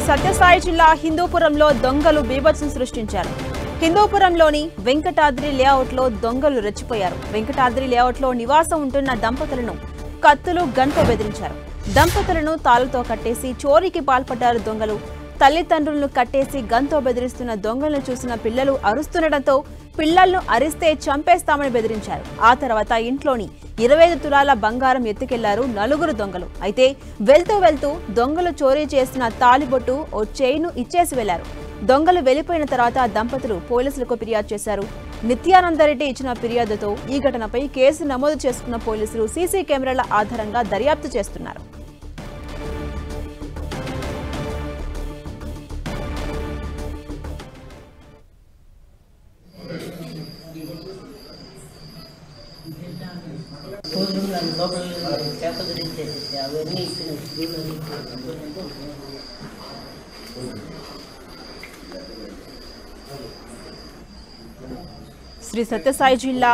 సత్యసాయి జిల్లా హిందూపురంలో దొంగలు బీభత్సం సృష్టించారు. హిందూపురంలోని వెంకటాద్రి లేఅవుట్లో దొంగలు రెచ్చిపోయారు. వెంకటాద్రి లేఅవుట్లో నివాసం ఉంటున్న దంపతులను కత్తులు, గన్తో బెదిరించారు. దంపతులను తాళ్లతో కట్టేసి చోరీకి పాల్పడ్డారు దొంగలు. తల్లిదండ్రులను కట్టేసి గన్తో బెదిరిస్తున్న దొంగలను చూసిన పిల్లలు అరుస్తుండటంతో పిల్లలను అరిస్తే చంపేస్తామని బెదిరించారు. ఆ తర్వాత ఇంట్లోని 25 తులాల బంగారం ఎత్తుకెళ్లారు నలుగురు దొంగలు. అయితే వెళ్తూ దొంగలు చోరీ చేసిన తాలిబొట్టు, ఓ చైను ఇచ్చేసి వెళ్లారు. దొంగలు వెళ్లిపోయిన తర్వాత దంపతులు పోలీసులకు ఫిర్యాదు చేశారు. నిత్యానందరెడ్డి ఇచ్చిన ఫిర్యాదుతో ఈ ఘటనపై కేసు నమోదు చేసుకున్న పోలీసులు సీసీ కెమెరాల ఆధారంగా దర్యాప్తు చేస్తున్నారు. శ్రీ సత్యసాయి జిల్లా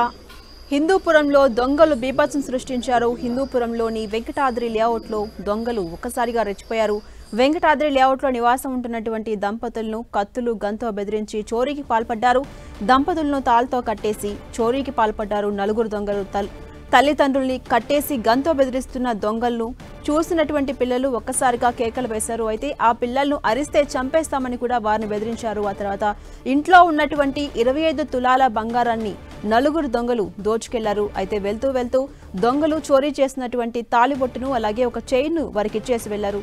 హిందూపురంలో దొంగలు బీభత్సం సృష్టించారు. హిందూపురంలోని వెంకటాద్రి లేఅవుట్లో దొంగలు ఒక్కసారిగా రెచ్చిపోయారు. వెంకటాద్రి లేఅవుట్లో నివాసం ఉంటున్నటువంటి దంపతులను కత్తులు, గన్తో బెదిరించి చోరీకి పాల్పడ్డారు. దంపతులను తాళ్లతో కట్టేసి చోరీకి పాల్పడ్డారు నలుగురు దొంగలు. తల్లిదండ్రుల్ని కట్టేసి గన్తో బెదిరిస్తున్న దొంగలను చూసినటువంటి పిల్లలు ఒక్కసారిగా కేకలు వేశారు. అయితే ఆ పిల్లలను అరిస్తే చంపేస్తామని కూడా వారిని బెదిరించారు. ఆ తర్వాత ఇంట్లో ఉన్నటువంటి 25 తులాల బంగారాన్ని నలుగురు దొంగలు దోచుకెళ్లారు. అయితే వెళ్తూ దొంగలు చోరీ చేసినటువంటి తాలిబొట్టును, అలాగే ఒక చైన్ను వారికి ఇచ్చేసి వెళ్లారు.